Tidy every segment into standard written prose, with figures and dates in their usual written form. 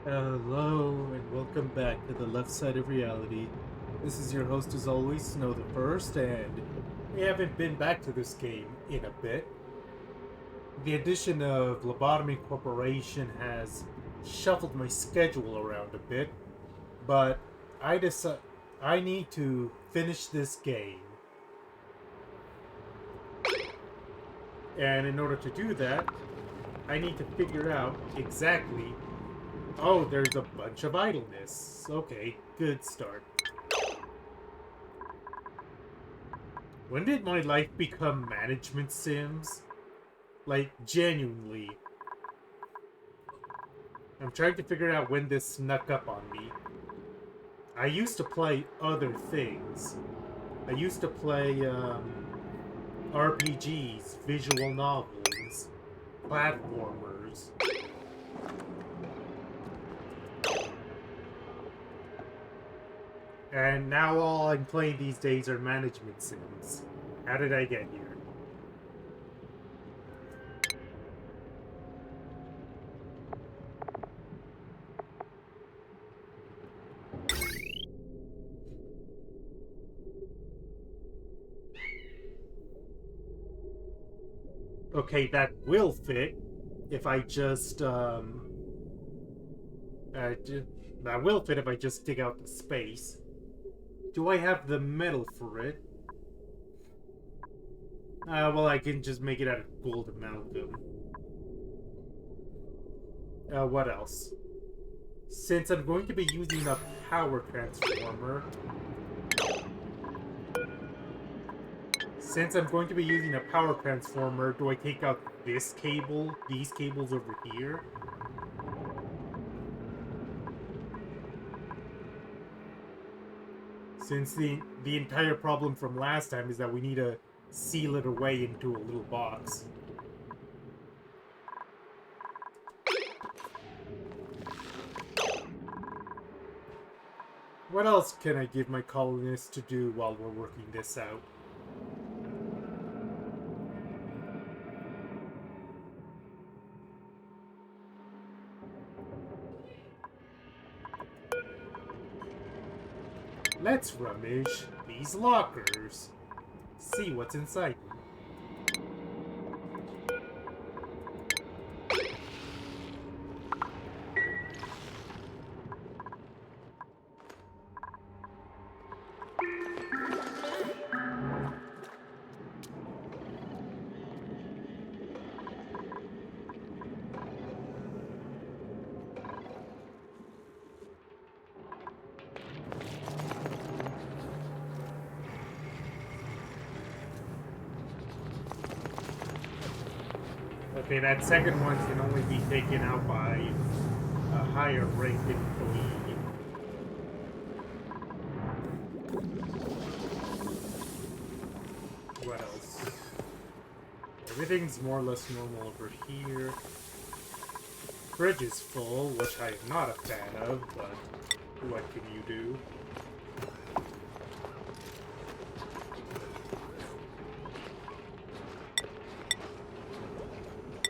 Hello and welcome back to the left side of reality. This is your host as always, Snow the First, and we haven't been back to this game in a bit. The addition of Lobotomy Corporation has shuffled my schedule around a bit, but I need to finish this game. And in order to do that, I need to figure out exactly. Oh, there's a bunch of idleness. Okay, good start. When did my life become management sims? Like, genuinely. I'm trying to figure out when this snuck up on me. I used to play other things. I used to play, RPGs, visual novels, platformers. And now all I'm playing these days are management sims. How did I get here? Okay, that will fit if I just, that will fit if I just dig out the space. Do I have the metal for it? Well, I can just make it out of gold amalgam. What else? Since I'm going to be using a power transformer... Since I'm going to be using a power transformer, do I take out this cable, these cables over here? Since the entire problem from last time is that we need to seal it away into a little box. What else can I give my colonists to do while we're working this out? Let's rummage these lockers. See what's inside them. Okay, that second one can only be taken out by a higher ranked employee. What else? Everything's more or less normal over here. Fridge is full, which I'm not a fan of, but what can you do?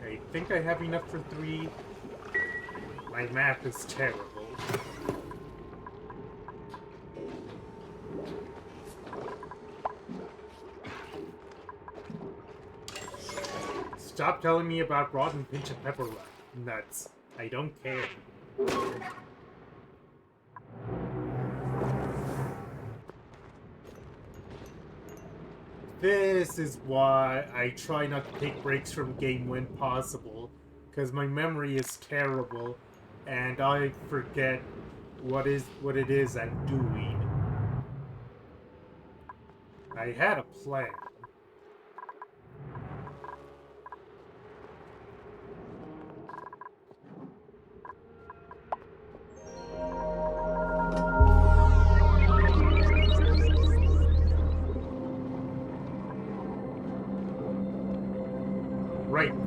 I think I have enough for 3. My math is terrible. Stop telling me about rotten pinch of pepper nuts. I don't care. This is why I try not to take breaks from game when possible, because my memory is terrible, and I forget what it is I'm doing. I had a plan.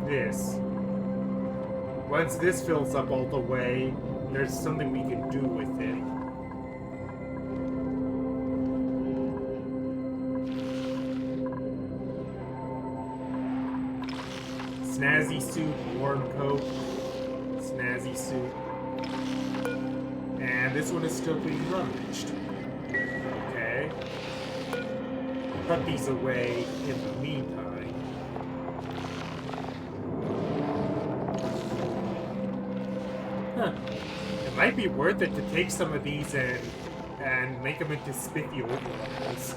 This. Once this fills up all the way, there's something we can do with it. Snazzy suit, warm coat, snazzy suit. And this one is still being rummaged. Okay. Put these away in the meantime. Huh. It might be worth it to take some of these and make them into spiffy overalls.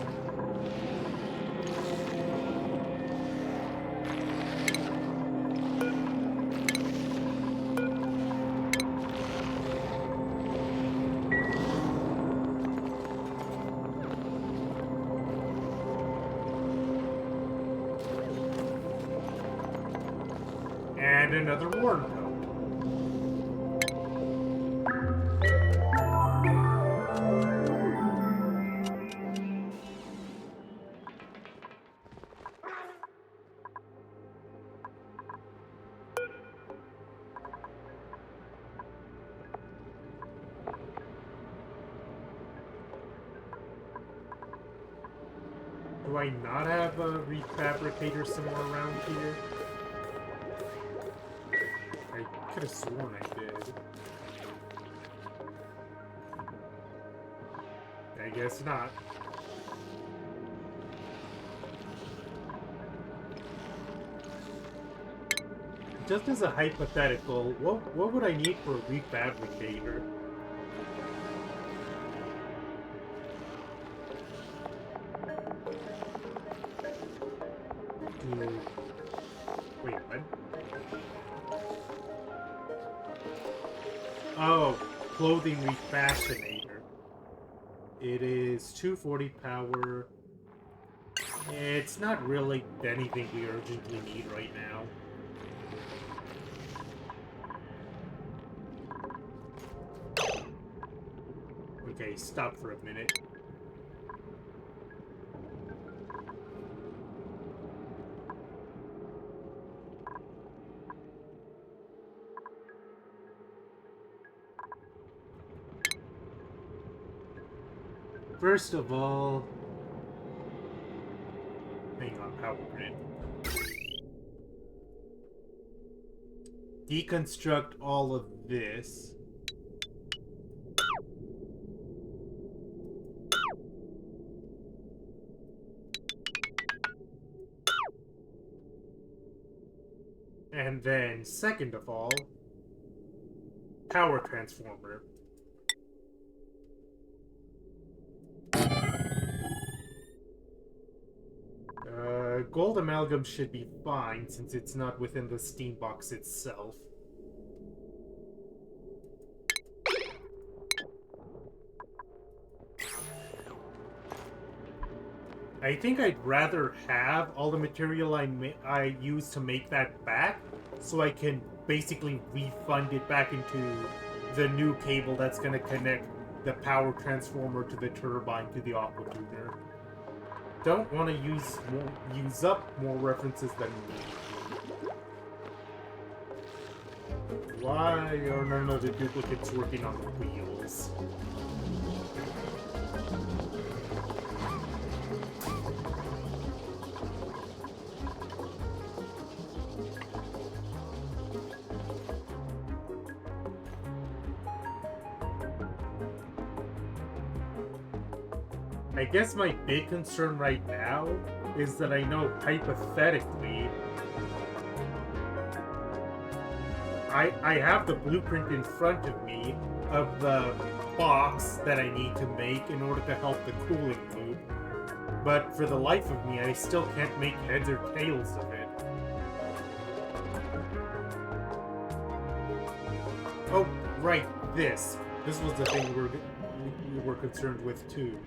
And another warm coat. Do I not have a refabricator somewhere around here? I could have sworn I did. I guess not. Just as a hypothetical, what would I need for a refabricator? Wait, what? Oh, clothing refashionator. It is 240 power. It's not really anything we urgently need right now. Okay, stop for a minute. First of all, hang on, power grid. Deconstruct all of this. And then, second of all, power transformer. Gold amalgam should be fine since it's not within the steam box itself. I think I'd rather have all the material I use to make that back, so I can basically refund it back into the new cable that's going to connect the power transformer to the turbine to the aqua tuner. Don't want to use up more references than need. Why are none of the duplicates working on the wheels? I guess my big concern right now is that I know hypothetically I have the blueprint in front of me of the box that I need to make in order to help the cooling loop. But for the life of me, I still can't make heads or tails of it. Oh, right, this. This was the thing we were concerned with too.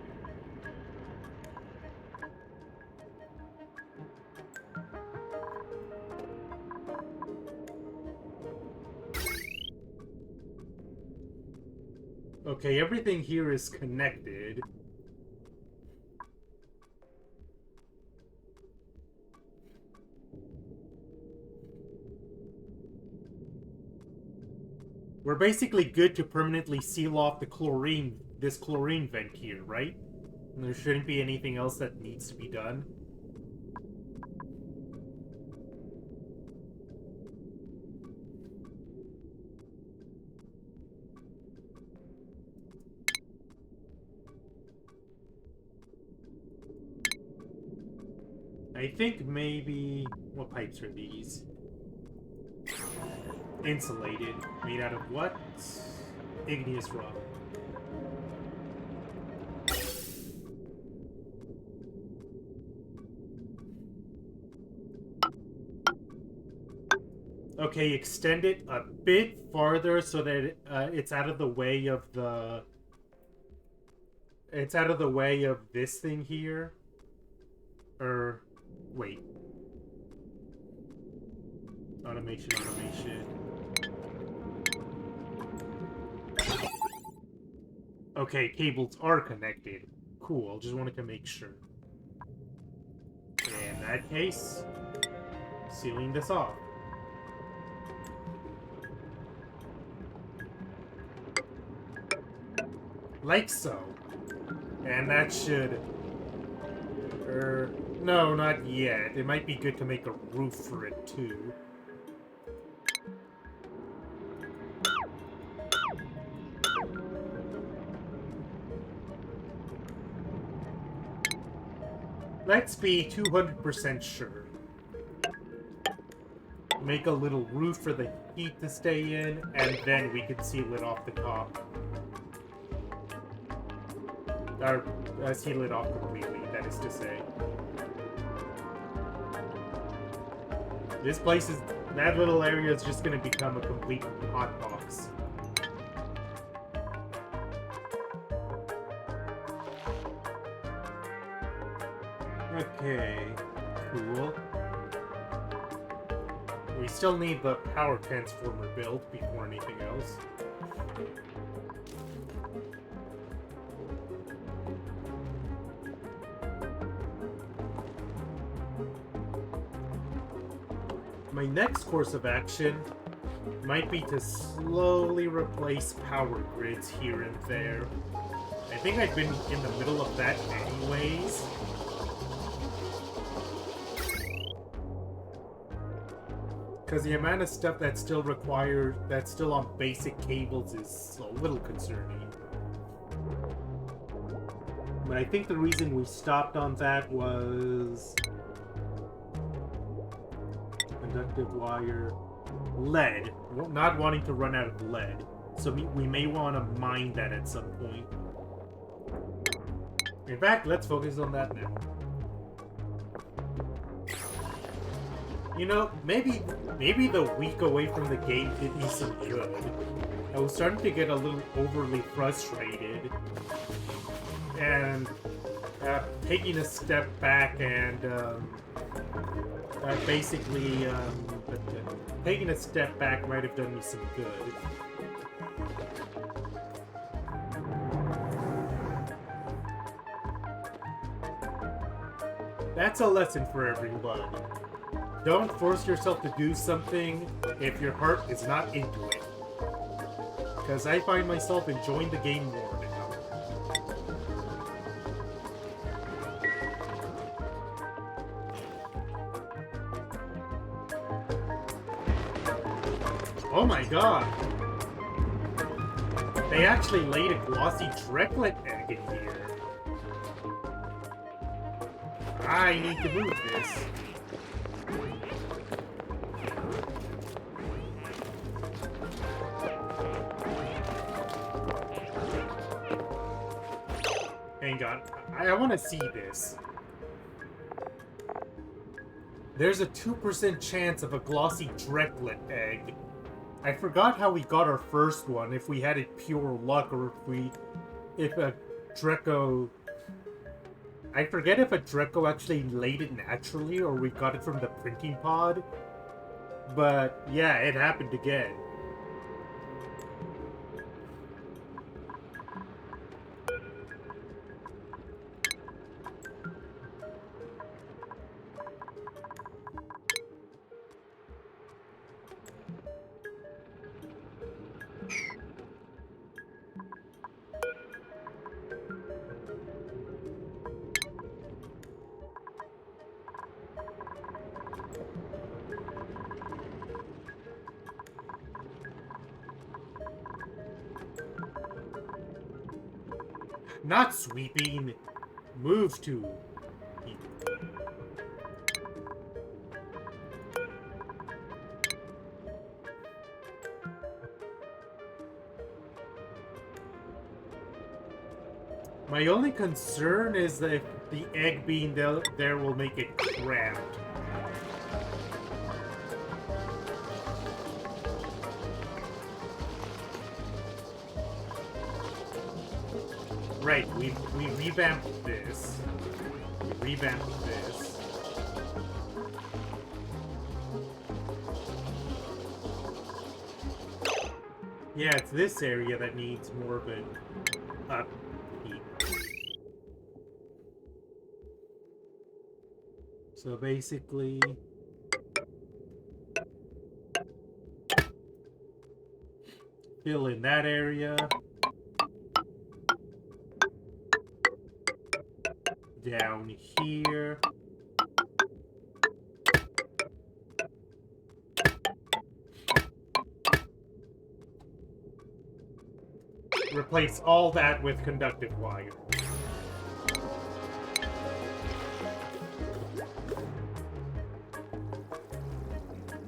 Okay, everything here is connected. We're basically good to permanently seal off the this chlorine vent here, right? And there shouldn't be anything else that needs to be done. I think maybe... What pipes are these? Insulated. Made out of what? Igneous rock. Okay, extend it a bit farther so that it's out of the way of the... It's out of the way of this thing here. Wait. Automation. Okay, cables are connected. Cool, just wanted to make sure. In that case, sealing this off. Like so. And that should... no, not yet. It might be good to make a roof for it, too. Let's be 200% sure. Make a little roof for the heat to stay in, and then we can seal it off the top. Or seal it off completely, that is to say. This place is... That little area is just going to become a complete hot box. Okay, cool. We still need the power transformer built before anything else. My next course of action might be to slowly replace power grids here and there. I think I've been in the middle of that anyways. Because the amount of stuff that's still required, that's still on basic cables is a little concerning. But I think the reason we stopped on that was... Conductive wire... Lead. Not wanting to run out of lead. So we may want to mine that at some point. In fact, let's focus on that now. You know, maybe the week away from the game did me some good. I was starting to get a little overly frustrated. And taking a step back and taking a step back might have done me some good. That's a lesson for everyone. Don't force yourself to do something if your heart is not into it. Because I find myself enjoying the game more now. Oh my god! They actually laid a glossy Drecklet egg in here. I need to move this. Hang on. I want to see this. There's a 2% chance of a glossy Drecklet egg. I forgot how we got our first one, if we had it pure luck or if a Drecko... I forget if a Drecko actually laid it naturally or we got it from the printing pod. But yeah, it happened again. Not sweeping. Move to. My only concern is that if the egg being there will make it cramped. Right, we revamped this. We revamped this. Yeah, it's this area that needs more of an upkeep. So basically... fill in that area. Down here. Replace all that with conductive wire.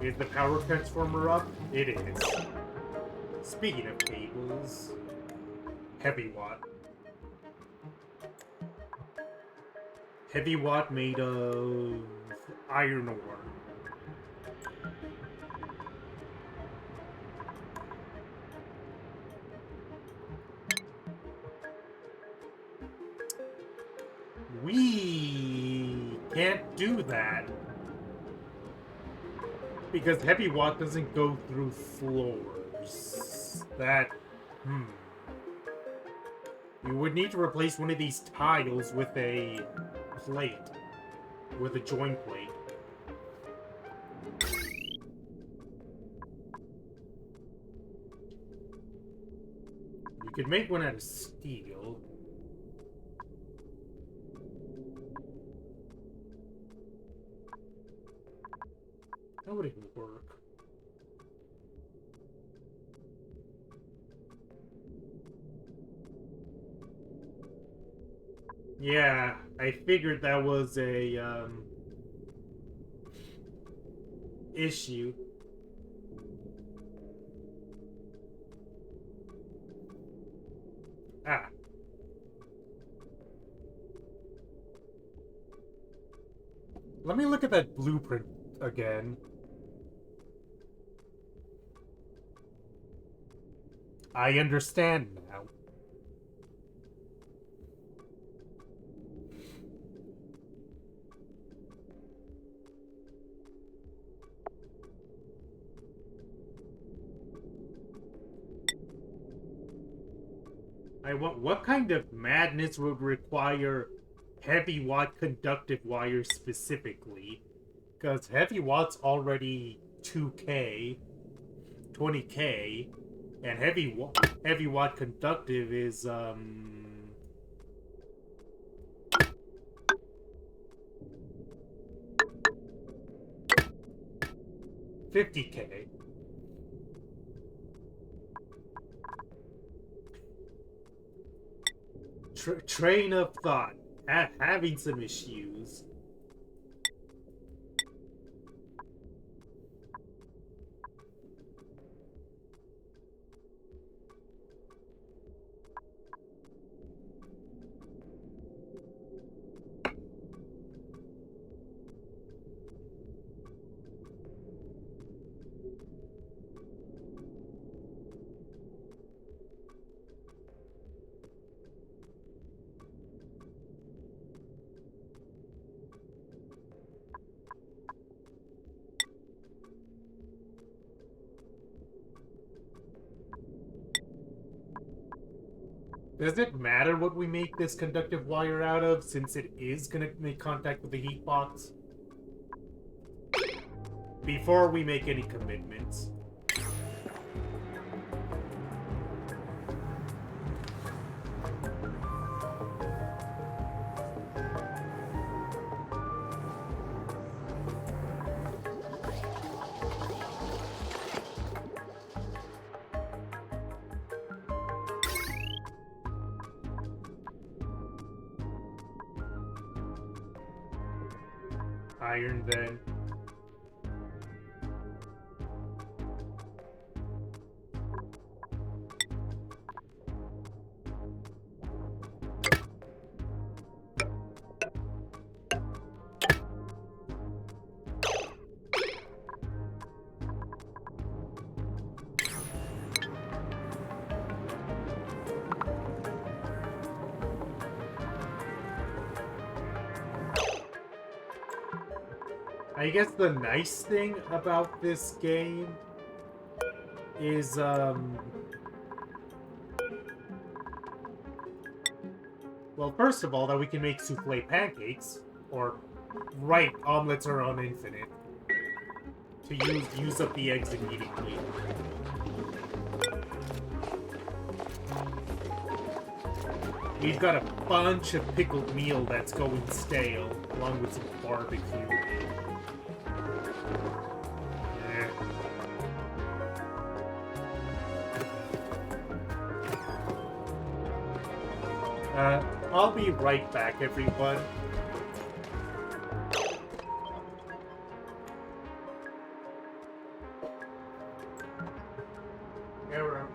Is the power transformer up? It is. Speaking of cables, heavy watt. Heavy watt made of iron ore. We can't do that because heavy watt doesn't go through floors. That, You would need to replace one of these tiles with a plate, with a joint plate. You could make one out of steel. That would even work. Yeah, I figured that was a, issue. Ah. Let me look at that blueprint again. I understand now. What kind of madness would require heavy watt conductive wire specifically? Because heavy watt's already 2K, 20K, and heavy watt conductive is 50K. Train of thought. Having some issues. Does it matter what we make this conductive wire out of, since it is gonna make contact with the heat box? Before we make any commitments. Iron, then. I guess the nice thing about this game is, well, first of all, that we can make souffle pancakes, or, right, omelets are on infinite, to use up the eggs immediately. We've got a bunch of pickled meal that's going stale, along with some barbecue. I'll be right back, everyone. Error.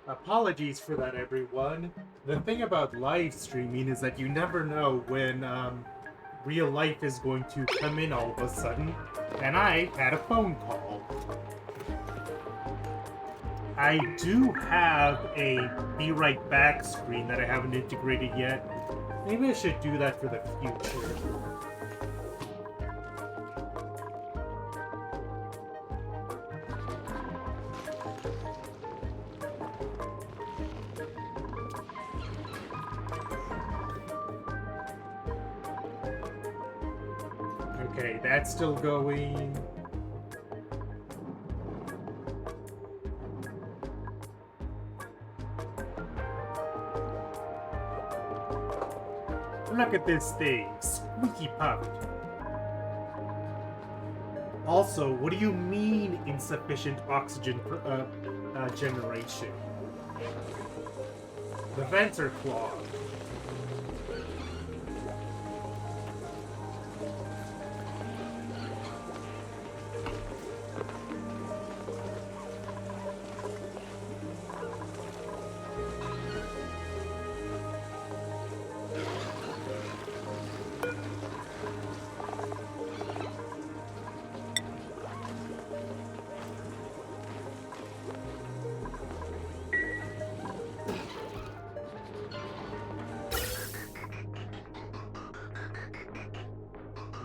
Apologies for that, everyone. The thing about live streaming is that you never know when real life is going to come in all of a sudden, and I had a phone call. I do have a Be Right Back screen that I haven't integrated yet. Maybe I should do that for the future. Okay, that's still going. Look at this thing, squeaky puffed. Also, what do you mean insufficient oxygen generation? The vents are clogged.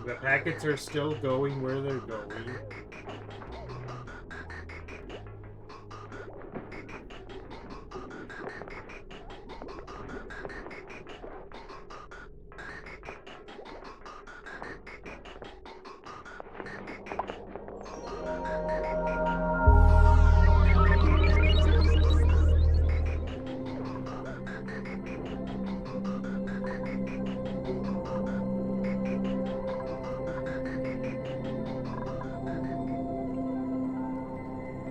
The packets are still going where they're going.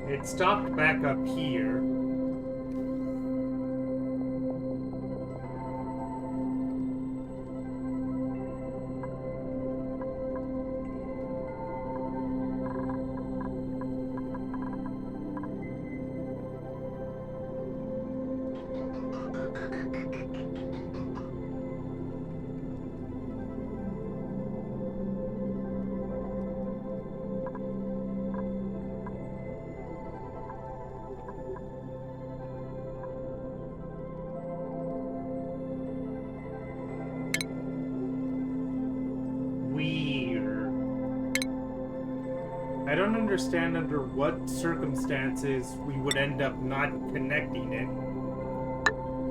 It stopped back up here. I don't understand under what circumstances we would end up not connecting it.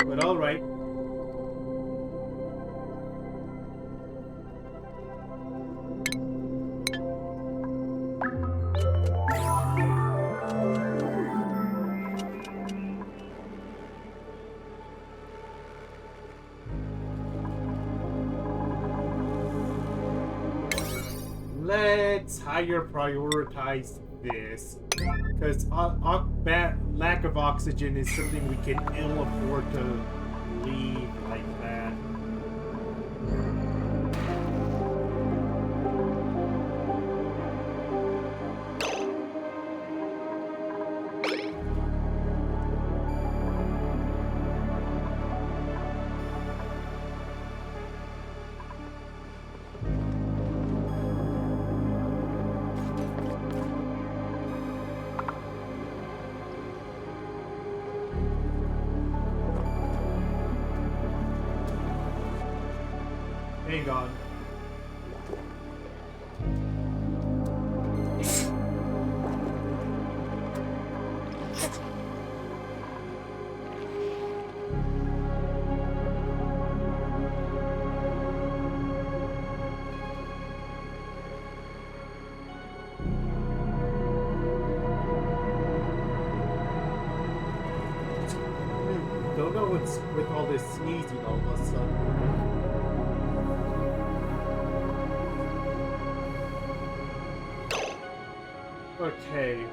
But alright. Let's higher prioritize this, because lack of oxygen is something we can ill afford to leave like that. Hang on. Don't know what's with all this sneezing all of a sudden. Okay.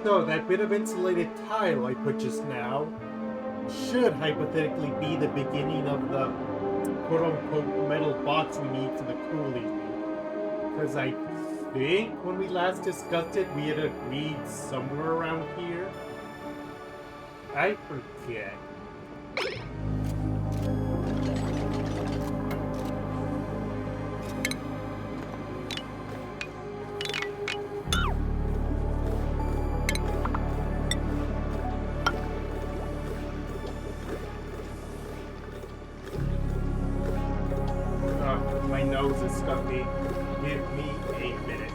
No, that bit of insulated tile I put just now should hypothetically be the beginning of the quote-unquote metal box we need for the cooling. Because I think when we last discussed it, we had agreed somewhere around here. I forget. My nose is stuffy. Give me a minute.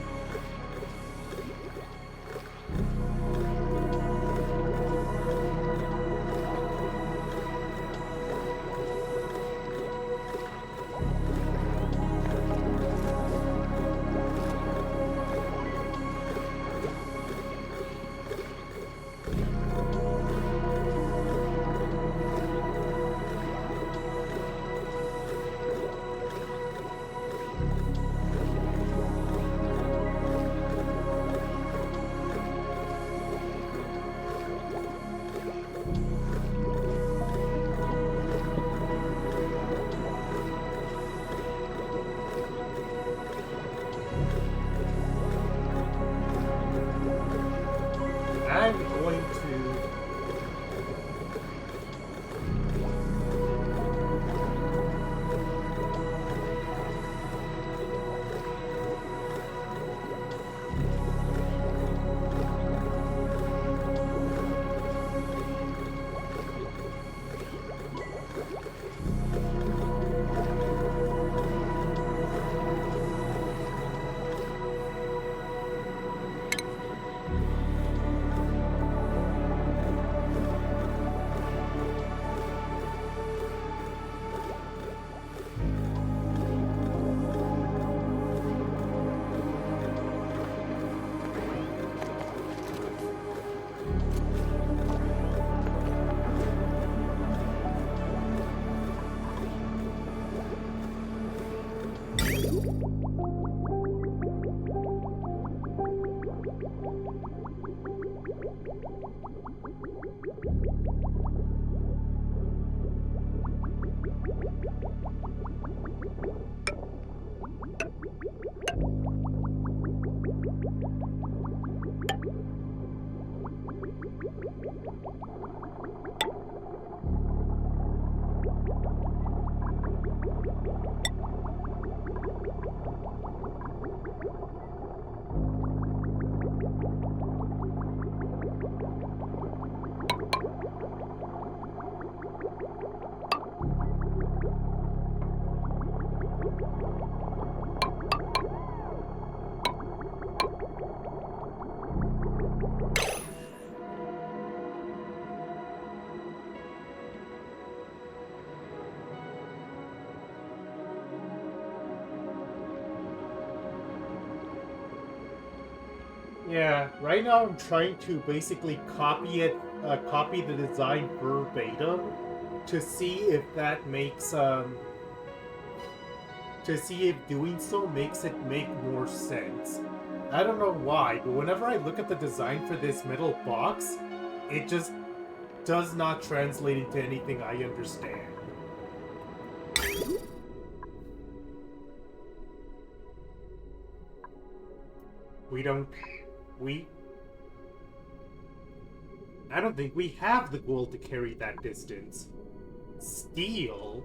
I'm going to... Yeah, right now I'm trying to basically copy the design verbatim to see if that makes, to see if doing so makes it make more sense. I don't know why, but whenever I look at the design for this metal box, it just does not translate into anything I understand. I don't think we have the gold to carry that distance. Steel?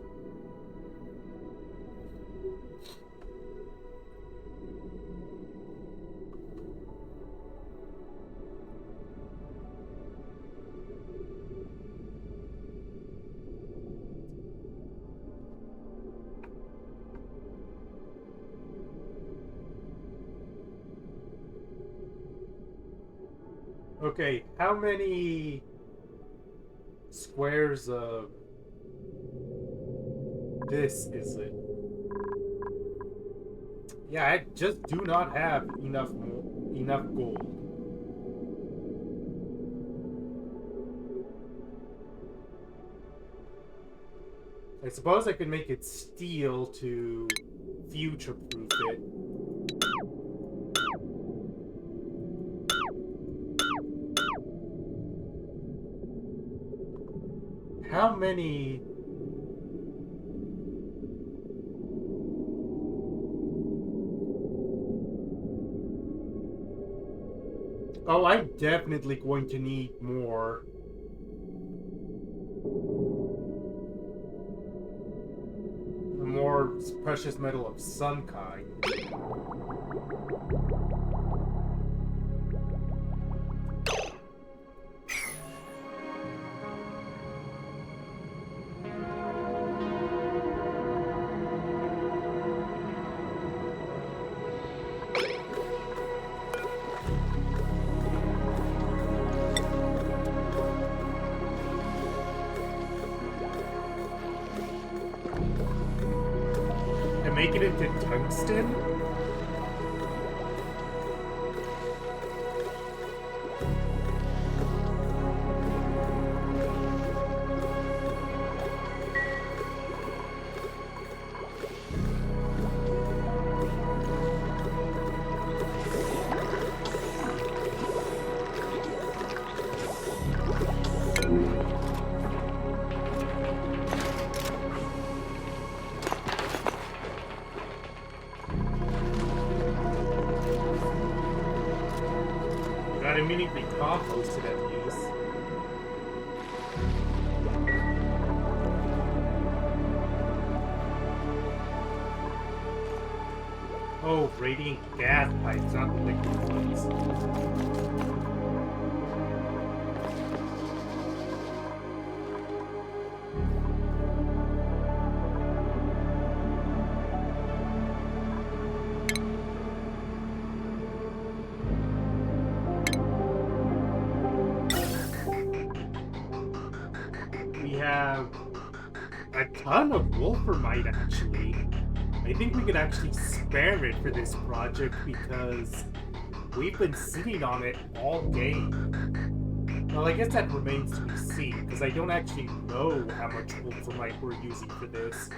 Okay, how many squares of this is it? Yeah, I just do not have enough gold. I suppose I could make it steel to future-proof it. How many... Oh, I'm definitely going to need more. More precious metal of some kind. Make it into tungsten? Got immediately composted at least. Oh, radiant gas pipes, not the liquid ones. We have a ton of wolframite, actually. I think we could actually spare it for this project because we've been sitting on it all game. Well, I guess that remains to be seen, because I don't actually know how much wolframite we're using for this.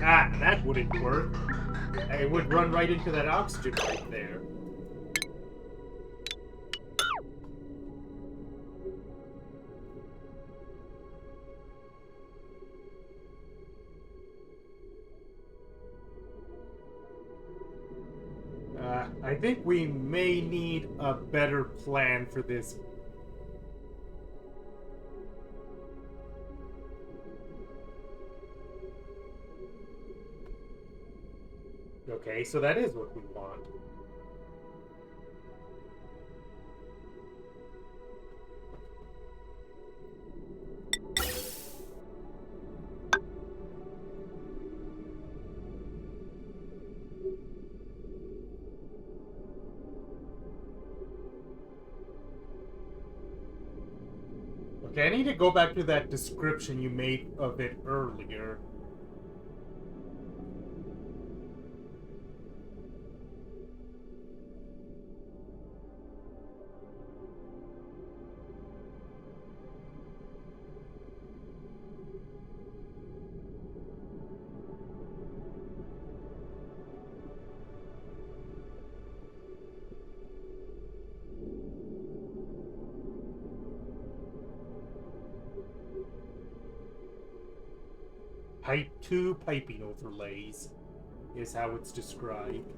Ah, that wouldn't work. It would run right into that oxygen right there. I think we may need a better plan for this. Okay, so that is what we want. Okay, I need to go back to that description you made of it earlier. Type 2 piping overlays is how it's described.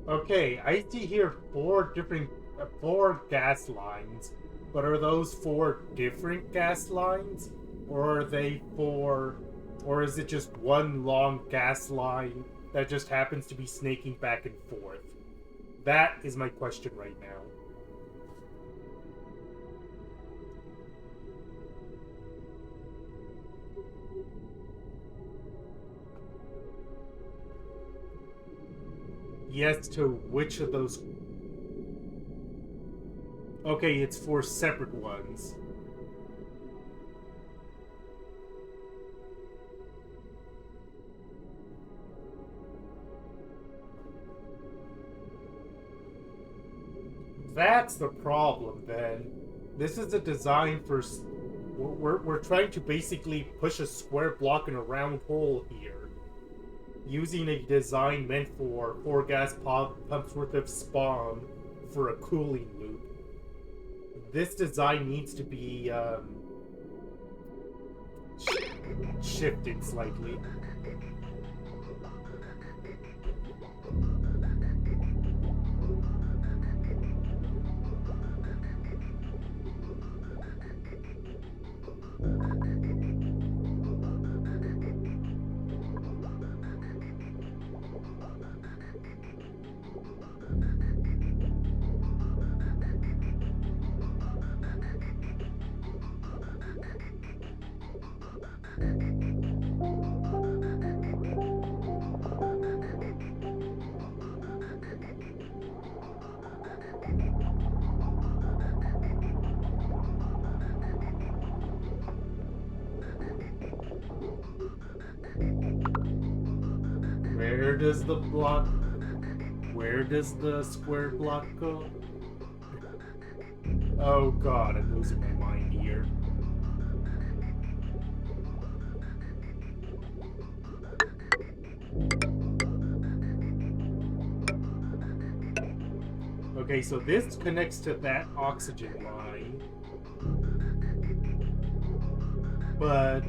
Okay, I see here four gas lines, but are those four different gas lines, or are they four Or is it just one long gas line that just happens to be snaking back and forth? That is my question right now. Yes to which of those? Okay, it's 4 separate ones. That's the problem, then. This is a design for... We're trying to basically push a square block in a round hole here. Using a design meant for 4 gas pumps worth of spawn for a cooling loop. This design needs to be shifted slightly. Where does the square block go? Oh god, I'm losing my mind here. Okay, so this connects to that oxygen line. But...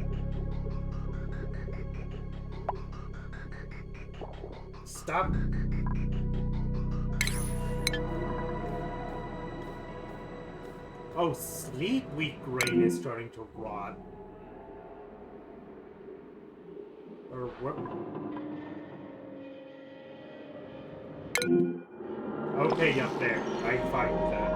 Stop. Oh, Sleep Week grain is starting to rot. Or what? Okay, up there. I'm fine with that.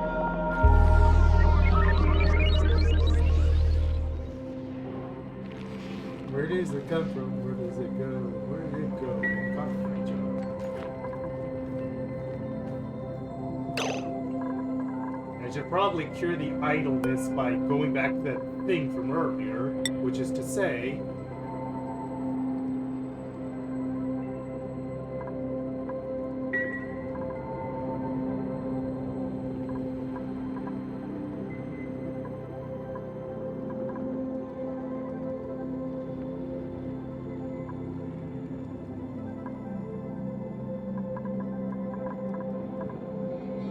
Where does it come from? Where does it go? Where did it go? I should probably cure the idleness by going back to that thing from earlier, which is to say...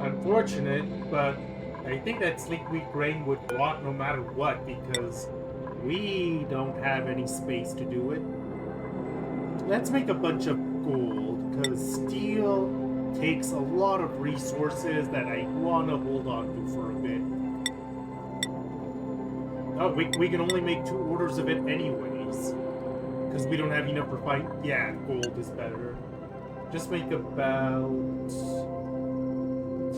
Unfortunate, but I think that Sleep Week grain would rot no matter what, because we don't have any space to do it. Let's make a bunch of gold, because steel takes a lot of resources that I want to hold on to for a bit. Oh, we can only make 2 orders of it anyways, because we don't have enough for fight. Yeah, gold is better. Just make about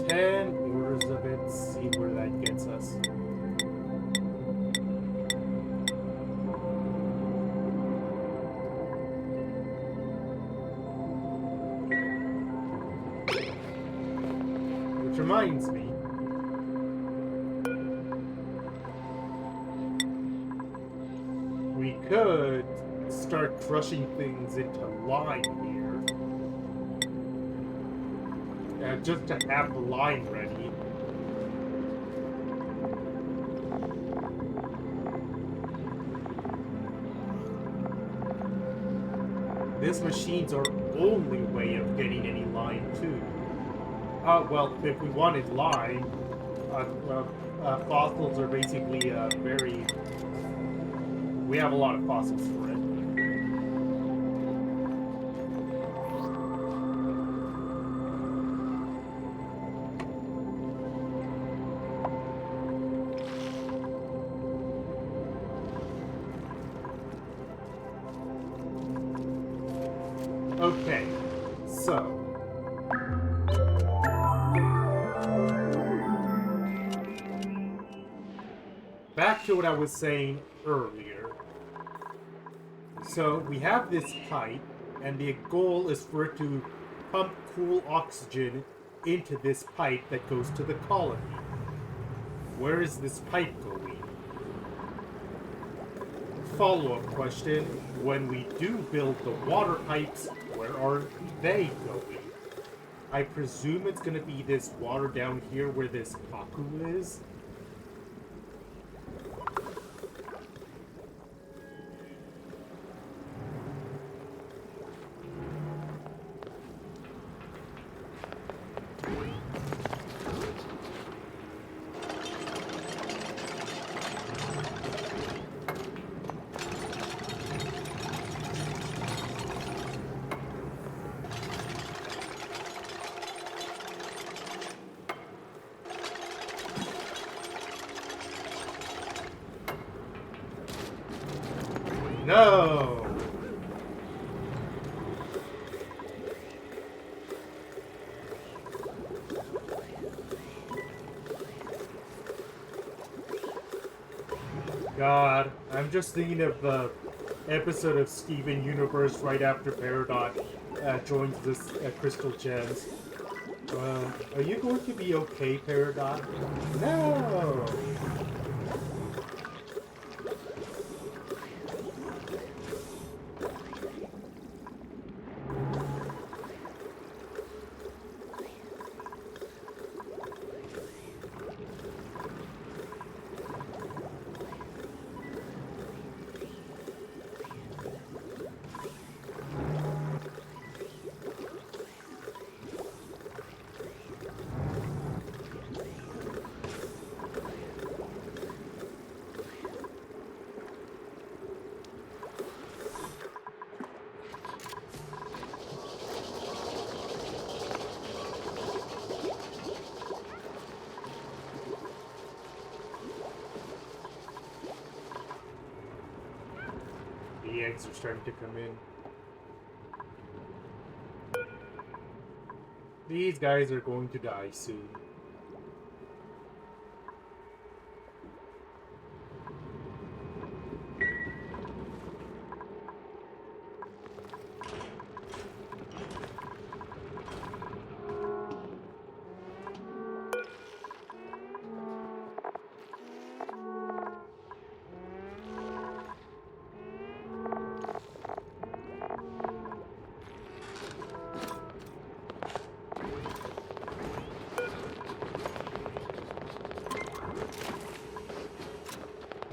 10 orders of it, see where that gets us. Which reminds me, we could start crushing things into lime here. Just to have the line ready. This machine's our only way of getting any line too. Well, if we wanted line, fossils are basically very... We have a lot of fossils for it. Okay, so back to what I was saying earlier. So we have this pipe, and the goal is for it to pump cool oxygen into this pipe that goes to the colony. Where is this pipe going? Follow-up question, when we do build the water pipes, where are they going? I presume it's going to be this water down here where this Paku is. No! God, I'm just thinking of the episode of Steven Universe right after Peridot joins this Crystal Gems. Are you going to be okay, Peridot? No! The eggs are starting to come in. These guys are going to die soon.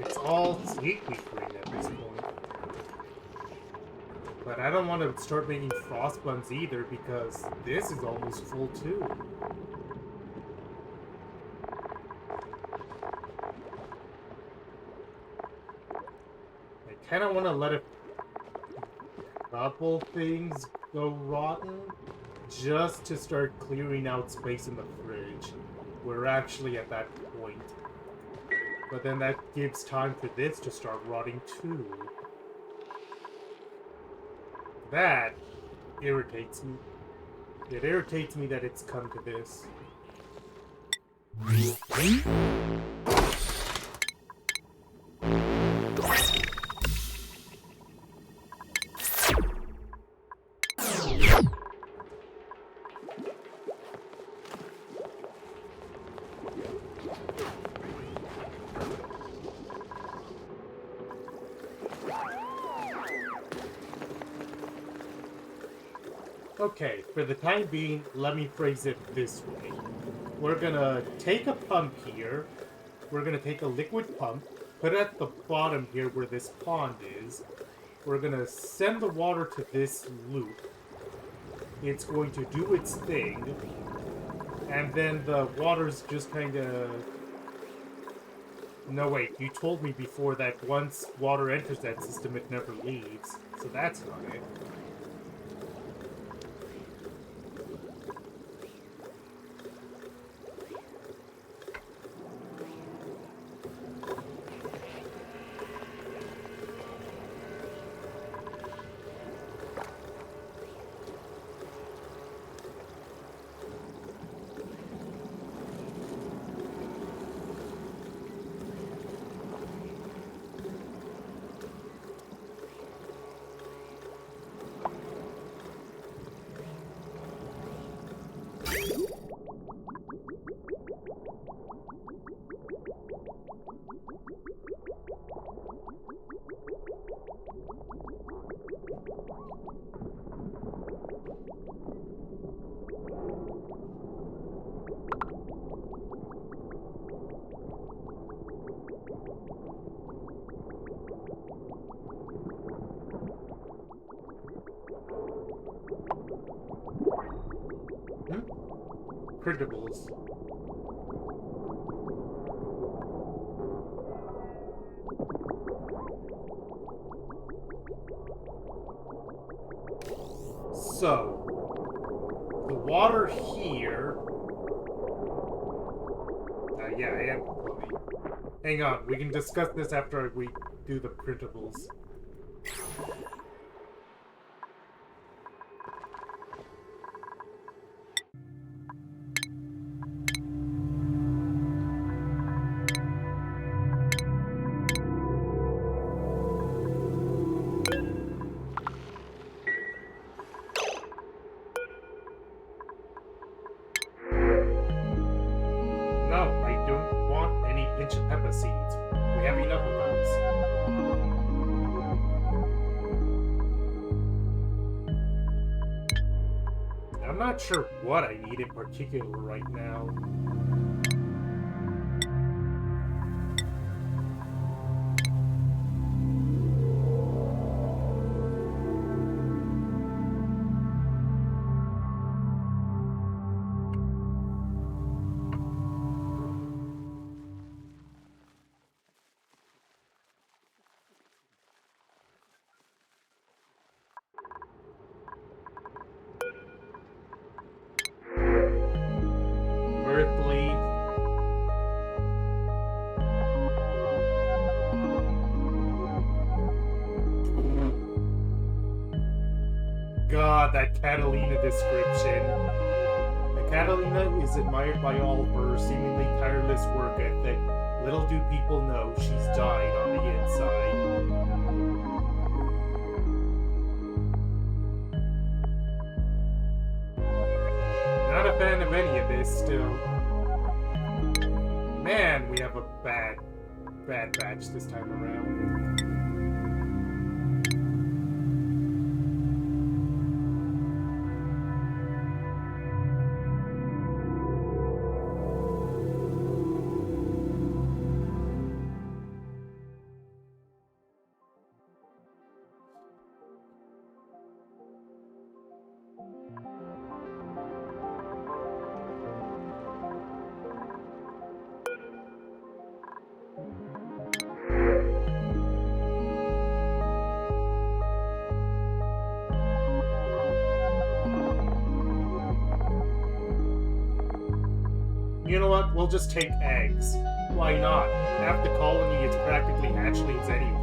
It's all sneaky green at this point. But I don't want to start making frost buns either because this is almost full too. I kind of want to let a couple things go rotten just to start clearing out space in the fridge. We're actually at that point. But then that gives time for this to start rotting too. That irritates me. It irritates me that it's come to this. Okay, for the time being, let me phrase it this way. We're gonna take a pump here. We're gonna take a liquid pump, put it at the bottom here where this pond is. We're gonna send the water to this loop. It's going to do its thing. And then the water's just kinda... No, wait, you told me before that once water enters that system, it never leaves. So that's not it. Printables. So, the water here... yeah, I am completely... Hang on, we can discuss this after we do the printables. Seeds. We have enough of those. I'm not sure what I need in particular right now. God, that Catalina description. Catalina is admired by all for her seemingly tireless work ethic. Little do people know she's dying on the inside. Not a fan of any of this still. Man, we have a bad batch this time around. You know what? We'll just take eggs. Why not? Half the colony is practically hatchlings anyway.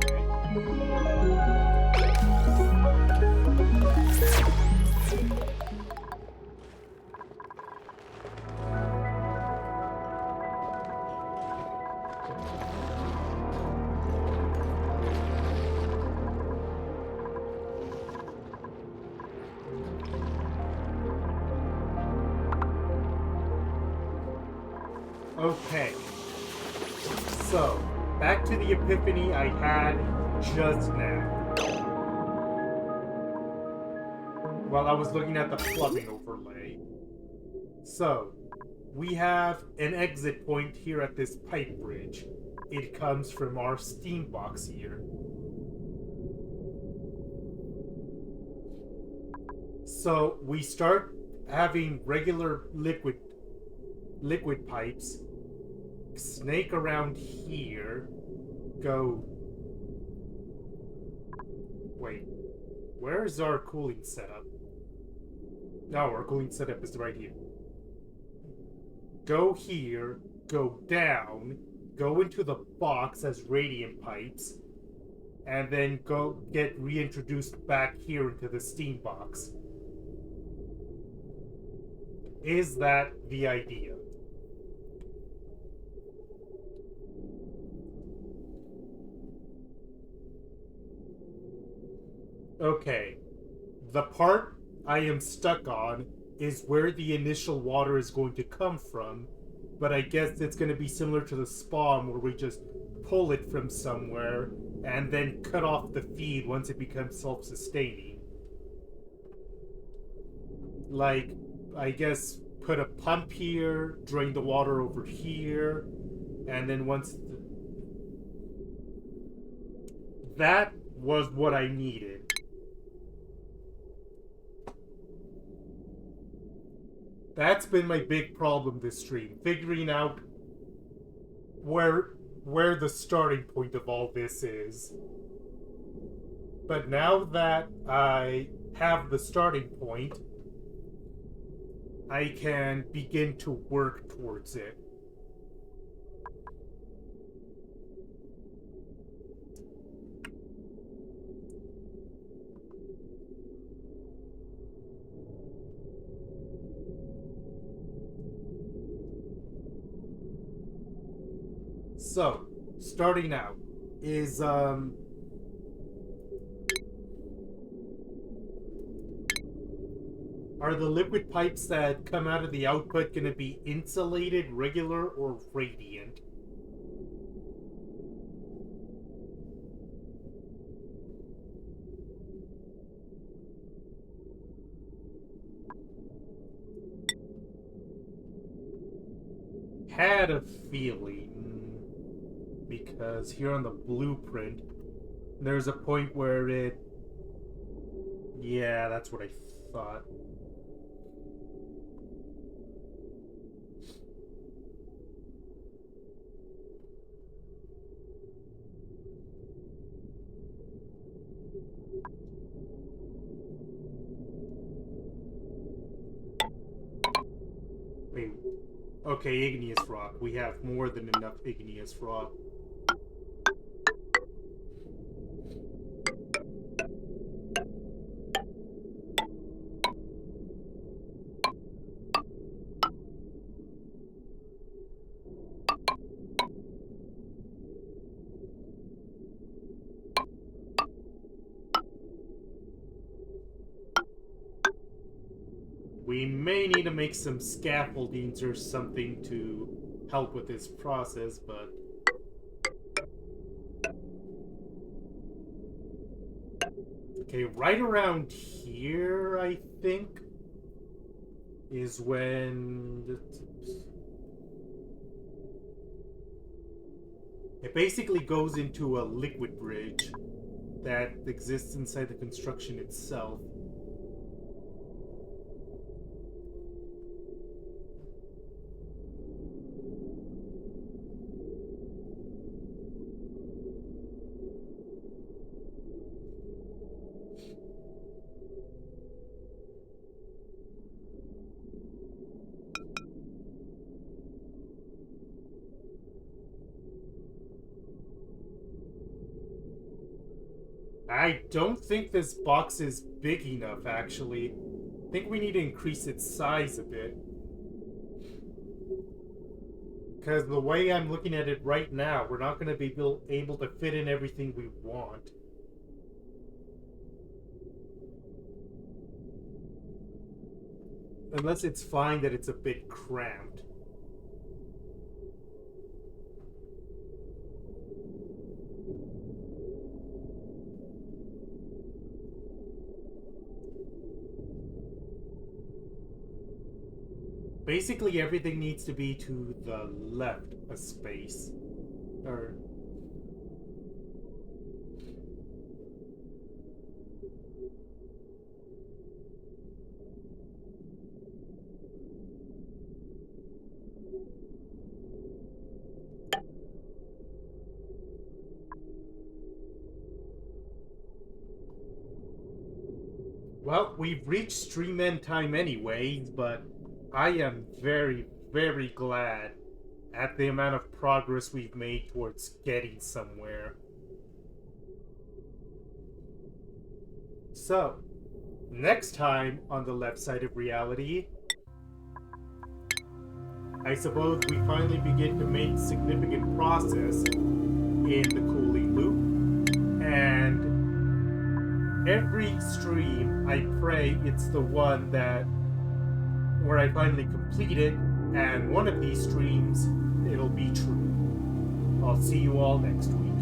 Okay, so back to the epiphany I had just now while I was looking at the plumbing overlay. So, we have an exit point here at this pipe bridge. It comes from our steam box here. So, we start having regular liquid pipes snake around here, go... Wait, where's our cooling setup? No, our cooling setup is right here. Go here, go down, go into the box as radiant pipes, and then go get reintroduced back here into the steam box. Is that the idea? Okay, the part I am stuck on is where the initial water is going to come from but I guess it's going to be similar to the spawn where we just pull it from somewhere and then cut off the feed once it becomes self-sustaining. Like, I guess put a pump here, drain the water over here, and then that was what I needed. That's been my big problem this stream, figuring out where the starting point of all this is. But now that I have the starting point, I can begin to work towards it. So, starting out is are the liquid pipes that come out of the output going to be insulated, regular, or radiant? Had a feeling, because here on the blueprint, there's a point where it... Yeah, that's what I thought. Wait. Okay, igneous rock. We have more than enough igneous rock. We may need to make some scaffoldings or something to help with this process, but... Okay, right around here, I think, is when... It basically goes into a liquid bridge that exists inside the construction itself. I don't think this box is big enough, actually. I think we need to increase its size a bit. Because the way I'm looking at it right now, we're not going to be able to fit in everything we want. Unless it's fine that it's a bit cramped. Basically, everything needs to be to the left a space. Or... Well, we've reached stream end time anyway, but I am very, very glad at the amount of progress we've made towards getting somewhere. So, next time on the left side of reality, I suppose we finally begin to make significant process in the cooling loop, and every stream, I pray it's the one that where I finally complete it And one of these streams, it'll be true. I'll see you all next week.